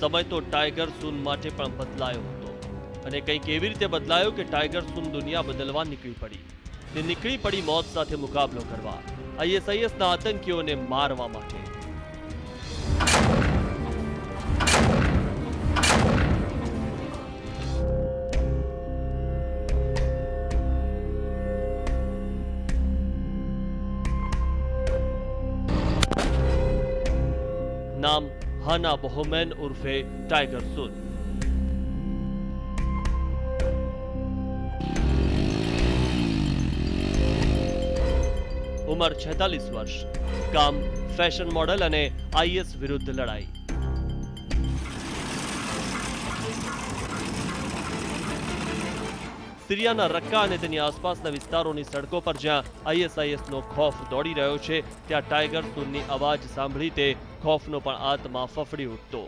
સમય તો ટાઈગર સૂન માટે પણ બદલાયો હતો અને કંઈક એવી રીતે બદલાયો કે ટાઈગર સૂન દુનિયા બદલવા નીકળી પડી. તે નીકળી પડી મોત સાથે મુકાબલો કરવા, આઈએસઆઈએસના આતંકીઓને મારવા માટે. નામ હાના બોહમેન ઉર્ફે ટાઈગર સૂન. ઉંમર 46 વર્ષ. કામ ફેશન મોડેલ અને આઈએસ વિરુદ્ધ લડાઈ. સિરિયાના રક્કા અને તેની આસપાસના વિસ્તારોની સડકો પર જ્યાં આઈએસઆઈએસનો ખોફ દોડી રહ્યો છે, ત્યાં ટાઈગર સૂનની અવાજ સાંભળી તે ખોફનો પણ આત્મા ફફડી ઉઠતો.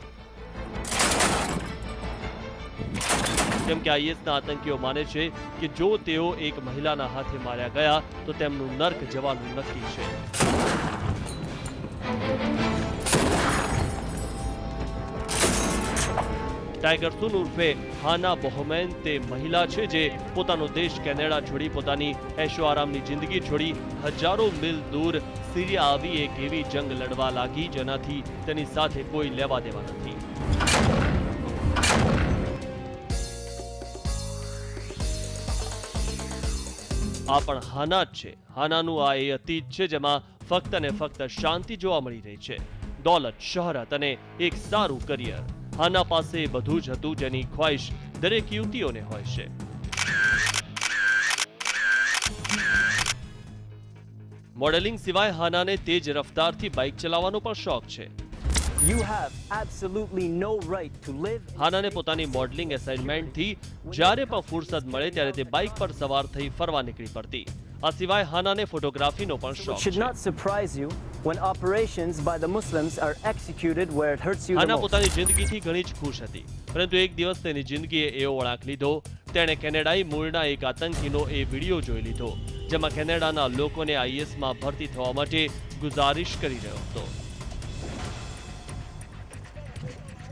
કેમ કે આઈએસના આતંકીઓ માને છે કે જો તેઓ એક મહિલાના હાથે માર્યા ગયા તો તેમનું નર્ક જવાનું નક્કી છે. ટાઈગર સૂન ઉર્ફે હાના બોહમેન તે મહિલા છે જે પોતાનો દેશ કેનેડા છોડી, પોતાની એશો આરામની જિંદગી છોડી હજારો મીલ દૂર સિરિયા આવી એક એવી જંગ લડવા લાગી જેનાથી તેની સાથે કોઈ લેવા દેવા નથી. આ પણ હાના જ છે. હાનાનું આ એ અતીત છે જેમાં ફક્ત ને ફક્ત શાંતિ જોવા મળી રહી છે, દોલત, શોહરત અને એક સારું કરિયર. હાના પાસે બધું જ હતું જેની ખ્વાહિશ દરેક યુવતીઓને હોય છે. મોડેલિંગ સિવાય હાનાને તેજ રફતારથી બાઇક ચલાવવાનો પણ શોખ છે. You have absolutely no right to live. હાનાને પોતાની મોડલિંગ એસાઇનમેન્ટથી જ્યારે પણ ફુરસદ મળે ત્યારે તે બાઇક પર સવાર થઈ ફરવા નીકળી પડતી. આ સિવાય હાનાને ફોટોગ્રાફીનો પણ It શોખ should છે. not surprise you when operations by the Muslims are executed where it hurts you the હાના most. પોતાની જિંદગીથી ઘણી જ ખુશ હતી, પરંતુ એક દિવસ તેની જિંદગીએ એવો વળાંક લીધો. તેણે કેનેડાઈ મૂળના એક આતંકીનો એ વિડીયો જોઈ લીધો જેમાં કેનેડાના લોકોને આઈએસમાં ભરતી થવા માટે ગુજારિશ કરી રહ્યો હતો.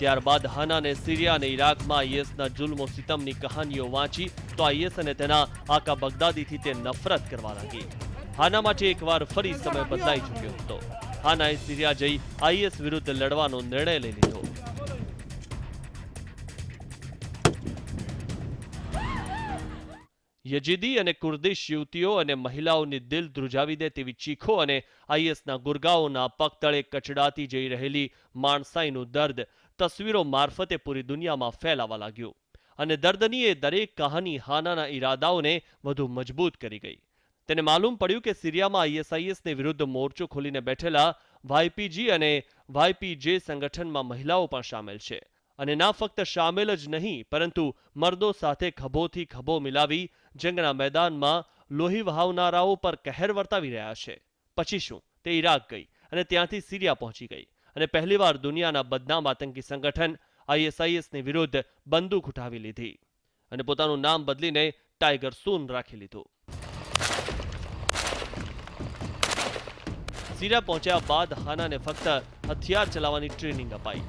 ત્યારબાદ હાનાને સિરિયા અને ઇરાકમાં આઈએસના જુલ્મો સિતમની કહાનીઓ વાંચી તો આઈએસ અને તેના આકા બગદાદીથી તે નફરત કરવા લાગી. હાના માટે એકવાર ફરી સમય બદલાઈ ચૂક્યો હતો. હાનાએ સિરિયા જઈ આઈએસ વિરુદ્ધ લડવાનો નિર્ણય લઈ લીધો. યજીદી અને કુર્દિશ યુવતીઓ અને મહિલાઓની દિલ ધ્રુજાવી દે તેવી ચીખો અને આઈએસના ગુરગાઓના પગતળે કચડાતી જઈ રહેલી માણસાઈનું દર્દ તસવીરો મારફતે પૂરી દુનિયામાં ફેલાવા લાગ્યું અને દર્દની એ દરેક કહાની હાનાના ઈરાદાઓને વધુ મજબૂત કરી ગઈ. તેને માલુમ પડ્યું કે સિરિયામાં આઈએસઆઈએસને વિરુદ્ધ મોરચો ખોલીને બેઠેલા વાયપીજી અને વાયપીજે સંગઠનમાં મહિલાઓ પણ સામેલ છે અને ના ફક્ત સામેલ જ નહીં પરંતુ મર્દો સાથે ખભોથી ખભો મિલાવી જંગના મેદાનમાં લોહી વહાવનારાઓ પર કહેર વર્તાવી રહ્યા છે. પછી શું? તે ઇરાક ગઈ અને ત્યાંથી સિરિયા પહોંચી ગઈ અને પહેલીવાર દુનિયાના બદનામ આતંકી સંગઠન આઈએસઆઈએસની વિરુદ્ધ બંદૂક ઉઠાવી લીધી અને પોતાનું નામ બદલીને ટાઈગર સૂન રાખી લીધું. સિરિયા પહોંચ્યા બાદ હાનાને ફક્ત હથિયાર ચલાવવાની ટ્રેનિંગ અપાઈ.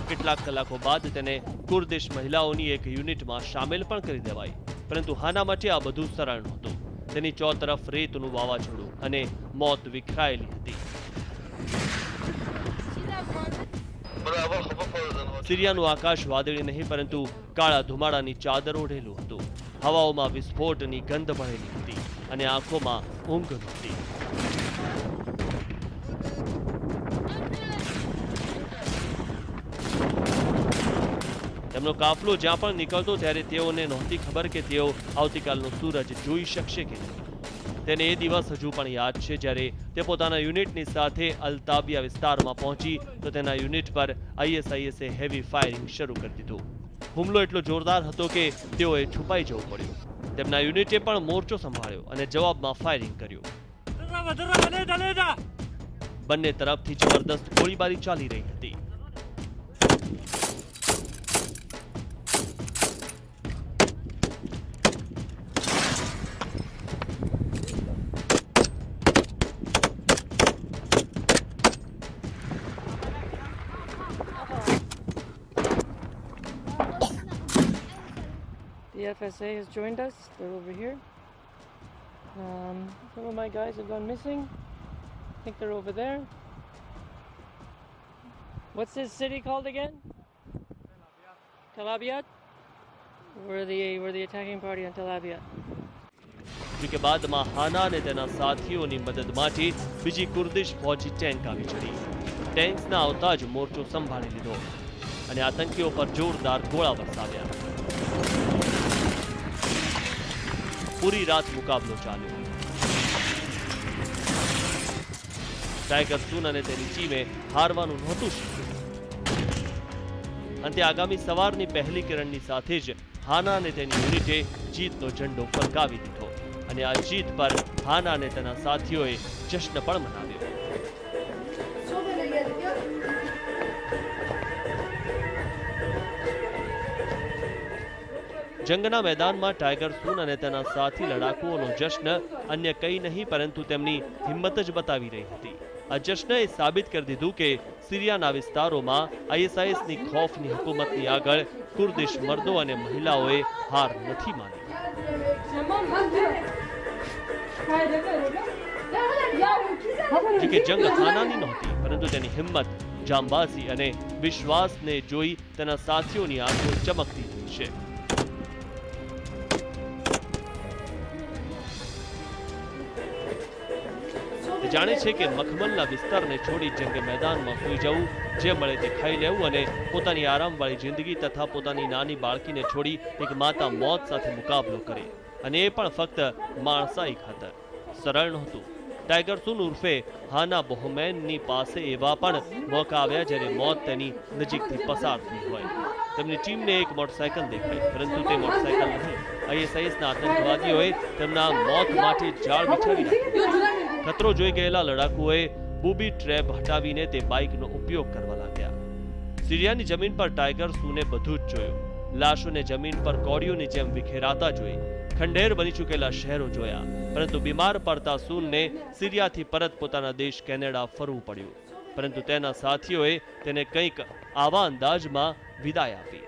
કેટલાક કલાકો બાદ તેને કુર્દિશ મહિલાઓની એક યુનિટમાં સામેલ પણ કરી દેવાઈ. પરંતુ હાના માટે આ બધું સરળ નહોતું. તેની ચોતરફ રેતનું વાવાઝોડું અને મોત વિખરાયેલી હતી. સિરિયાનું આકાશ વાદળી નહીં પરંતુ કાળા ધુમાડાની ચાદર ઓઢેલું હતું. હવાઓમાં વિસ્ફોટની ગંધ ભરેલી હતી અને આંખોમાં ઊંઘ નહોતી. તેમનો કાફલો જ્યાં પણ નીકળતો ત્યારે તેઓને નહોતી ખબર કે તેઓ આવતીકાલનો સૂરજ જોઈ શકશે કે નહીં. તેને એ દિવસ હજુ પણ યાદ છે જ્યારે તે પોતાના યુનિટની સાથે અલતાબિયા વિસ્તારમાં પહોંચી તો તેના યુનિટ પર આઈએસઆઈએસે હેવી ફાયરિંગ શરૂ કરી દીધું. હુમલો એટલો જોરદાર હતો કે તેઓએ છુપાઈ જવું પડ્યું. તેમના યુનિટે પણ મોરચો સંભાળ્યો અને જવાબમાં ફાયરિંગ કર્યું. બંને તરફથી જબરદસ્ત ગોળીબારી ચાલી રહી હતી. FSA has joined us. They're over here. Some of my guys have gone missing. I think they're over there. What's this city called again? Tel Abyad. We're the attacking party on Tel Abyad. જોકે બાદમાં હાના અને તેના સાથીઓની મદદ માટે બીજી કુર્દિશ ફૌજી tank આવી ચડી. ટેન્ક્સના આવતા જ મોરચો સંભાળી લીધો અને આતંકીઓ પર જોરદાર ગોળા વરસાવ્યા. પૂરી રાત મુકાબલો ચાલ્યો. ટાઈગર સૂન અને તેની ટીમે હારવાનું નહોતું શીખ્યું. અંતે આગામી સવારની પહેલી કિરણની સાથે જ હાના અને તેની યુનિટે જીતનો ઝંડો ફરકાવી દીધો અને આ જીત પર હાના અને તેના સાથીઓએ જશ્ન પણ મનાવ્યો. જંગના મેદાનમાં ટાઈગર સૂન અને તેના સાથી લડાકુઓનો જશ્ન અન્ય કંઈ નહીં પરંતુ તેમની હિંમત જ બતાવી રહી હતી. આ જશ્નએ સાબિત કરી દીધું કે સિરિયાના વિસ્તારોમાં ISISની ખૌફની હુકુમતની આગળ કુર્દિશ મર્દો અને મહિલાઓએ હાર નથી માની. જોકે જંગ હાનાની નહોતી પરંતુ તેની હિંમત, જાંબાઝી અને વિશ્વાસને જોઈ તેના સાથીઓની આંખો ચમકતી થઈ છે. તે જાણે છે કે મખમલના વિસ્તારને છોડી જંગે મેદાનમાં સૂઈ જવું, જે મળે તે ખાઈ લેવું અને પોતાની આરામવાળી જિંદગી તથા પોતાની નાની બાળકીને છોડી એક માતા મોત સાથે મુકાબલો કરે, અને એ પણ ફક્ત માણસાઈ ખાતર. સરળ નહોતું. ટાઈગર સૂન ઉર્ફે હાના બોહમેનની પાસે એવા પણ મોકા આવ્યા જ્યારે મોત તેની નજીકથી પસાર થઈ હોય. તેમની ટીમને એક મોટરસાયકલ દેખાઈ, પરંતુ તે મોટરસાયકલ નહીં. ISISના આતંકવાદીઓએ તેમના મોત માટે જાળ બિછાવી નાખ્યું. ખતરો જોઈ ગયેલા લડાકુઓએ બૂબી ટ્રેપ હટાવીને તે બાઇકનો ઉપયોગ કરવા લાગ્યા. સિરિયાની જમીન પર ટાઈગર સૂને બધું જ જોયું. લાશોને જમીન પર કોળીઓની જેમ વિખેરાતા જોઈ, ખંડેર બની ચૂકેલા શહેરો જોયા, પરંતુ બીમાર પડતા સૂનને સિરિયાથી પરત પોતાના દેશ કેનેડા ફરવું પડ્યું. પરંતુ તેના સાથીઓએ તેને કંઈક આવા અંદાજમાં વિદાય આપી.